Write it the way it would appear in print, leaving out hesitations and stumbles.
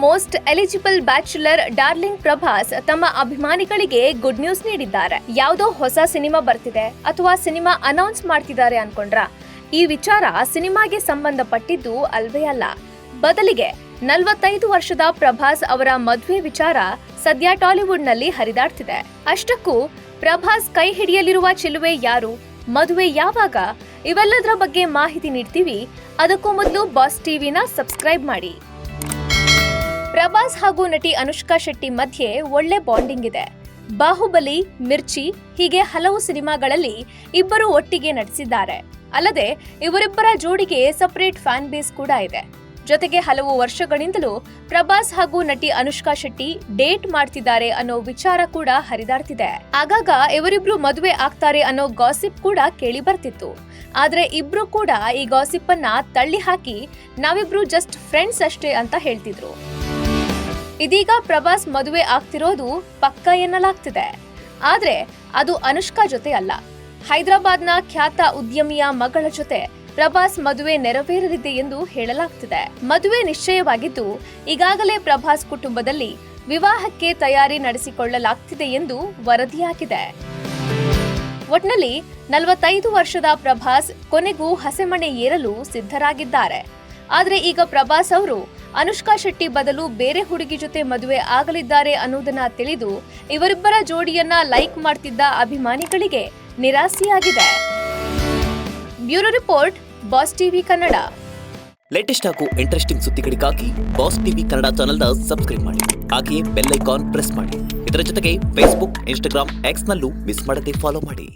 Most eligible bachelor darling Prabhas ತಮ್ಮ ಅಭಿಮಾನಿಗಳಿಗೆ good news ನೀಡಿದ್ದಾರೆ. ಯಾವುದೋ ಹೊಸ ಸಿನಿಮಾ ಬರ್ತಿದೆ ಅಥವಾ ಸಿನಿಮಾ ಅನೌನ್ಸ್ ಮಾಡ್ತಿದ್ದಾರೆ ಅನ್ಕೊಂಡ್ರ? ಈ ವಿಚಾರ ಸಿನಿಮಾಗೆ ಸಂಬಂಧಪಟ್ಟಿದ್ದು ಅಲ್ವೇ ಅಲ್ಲ. ಬದಲಿಗೆ 45 ವರ್ಷದ ಪ್ರಭಾಸ್ ಅವರ ಮದುವೆ ವಿಚಾರ ಸದ್ಯ ಟಾಲಿವುಡ್ನಲ್ಲಿ ಹರಿದಾಡ್ತಿದೆ. ಅಷ್ಟಕ್ಕೂ ಪ್ರಭಾಸ್ ಕೈ ಹಿಡಿಯಲಿರುವ ಚೆಲುವೆ ಯಾರು, ಮದುವೆ ಯಾವಾಗ, ಇವೆಲ್ಲದರ ಬಗ್ಗೆ ಮಾಹಿತಿ ನೀಡ್ತೀವಿ. ಅದಕ್ಕೂ ಮೊದಲು ಬಾಸ್ ಟಿವಿನ ಸಬ್ಸ್ಕ್ರೈಬ್ ಮಾಡಿ. ಪ್ರಭಾಸ್ ಹಾಗೂ ನಟಿ ಅನುಷ್ಕಾ ಶೆಟ್ಟಿ ಮಧ್ಯೆ ಒಳ್ಳೆ ಬಾಂಡಿಂಗ್ ಇದೆ. ಬಾಹುಬಲಿ, ಮಿರ್ಚಿ ಹೀಗೆ ಹಲವು ಸಿನಿಮಾಗಳಲ್ಲಿ ಇಬ್ಬರು ಒಟ್ಟಿಗೆ ನಟಿಸಿದ್ದಾರೆ. ಅಲ್ಲದೆ ಇವರಿಬ್ಬರ ಜೋಡಿಗೆ ಸಪರೇಟ್ ಫ್ಯಾನ್ ಬೇಸ್ ಕೂಡ ಇದೆ. ಜೊತೆಗೆ ಹಲವು ವರ್ಷಗಳಿಂದಲೂ ಪ್ರಭಾಸ್ ಹಾಗೂ ನಟಿ ಅನುಷ್ಕಾ ಶೆಟ್ಟಿ ಡೇಟ್ ಮಾಡ್ತಿದ್ದಾರೆ ಅನ್ನೋ ವಿಚಾರ ಕೂಡ ಹರಿದಾಡ್ತಿದೆ. ಆಗಾಗ ಇವರಿಬ್ರು ಮದುವೆ ಆಗ್ತಾರೆ ಅನ್ನೋ ಗಾಸಿಪ್ ಕೂಡ ಕೇಳಿ ಬರ್ತಿತ್ತು. ಆದ್ರೆ ಇಬ್ರು ಕೂಡ ಈ ಗಾಸಿಪ್ ಅನ್ನ ತಳ್ಳಿ ಹಾಕಿ ನಾವಿಬ್ರು ಜಸ್ಟ್ ಫ್ರೆಂಡ್ಸ್ ಅಷ್ಟೇ ಅಂತ ಹೇಳ್ತಿದ್ರು. ಇದೀಗ ಪ್ರಭಾಸ್ ಮದುವೆ ಆಗ್ತಿರೋದು ಪಕ್ಕ ಎನ್ನಲಾಗ್ತಿದೆ. ಆದ್ರೆ ಅದು ಅನುಷ್ಕಾ ಜೊತೆ ಅಲ್ಲ, ಹೈದರಾಬಾದ್ನ ಖ್ಯಾತ ಉದ್ಯಮಿಯ ಮಗಳ ಜೊತೆ ಪ್ರಭಾಸ್ ಮದುವೆ ನೆರವೇರಲಿದೆ ಎಂದು ಹೇಳಲಾಗ್ತಿದೆ. ಮದುವೆ ನಿಶ್ಚಯವಾಗಿದ್ದು ಈಗಾಗಲೇ ಪ್ರಭಾಸ್ ಕುಟುಂಬದಲ್ಲಿ ವಿವಾಹಕ್ಕೆ ತಯಾರಿ ನಡೆಸಿಕೊಳ್ಳಲಾಗ್ತಿದೆ ಎಂದು ವರದಿಯಾಗಿದೆ. ಒಟ್ನಲ್ಲಿ 45 ವರ್ಷದ ಪ್ರಭಾಸ್ ಕೊನೆಗೂ ಹಸೆಮಣೆ ಏರಲು ಸಿದ್ಧರಾಗಿದ್ದಾರೆ. ಆದ್ರೆ ಈಗ ಪ್ರಭಾಸ್ ಅವರು ಅನುಷ್ಕಾ ಶೆಟ್ಟಿ ಬದಲು ಬೇರೆ ಹುಡುಗಿ ಜೊತೆ ಮದುವೆ ಆಗಲಿದ್ದಾರೆ ಅನ್ನೋದನ್ನ ತಿಳಿದು ಇವರಿಬ್ಬರ ಜೋಡಿಯನ್ನ ಲೈಕ್ ಮಾಡ್ತಿದ್ದ ಅಭಿಮಾನಿಗಳಿಗೆ ನಿರಾಸೆಯಾಗಿದೆ. Bureau report, boss TV Kannada. Latest ಹಾಗೂ ಇಂಟ್ರೆಸ್ಟಿಂಗ್ ಸುದ್ದಿಗಳಿಗಾಗಿ ಬಾಸ್ ಟಿವಿ ಕನ್ನಡ ಚಾನೆಲ್ನ ಸಬ್ಸ್ಕ್ರೈಬ್ ಮಾಡಿ. ಹಾಗೆಯೇ ಬೆಲ್ ಐಕಾನ್ ಪ್ರೆಸ್ ಮಾಡಿ. ಇದರ ಜೊತೆಗೆ ಫೇಸ್ಬುಕ್, ಇನ್ಸ್ಟಾಗ್ರಾಮ್, ಎಕ್ಸ್ ನಲ್ಲೂ ಮಿಸ್ ಮಾಡದೆ ಫಾಲೋ ಮಾಡಿ.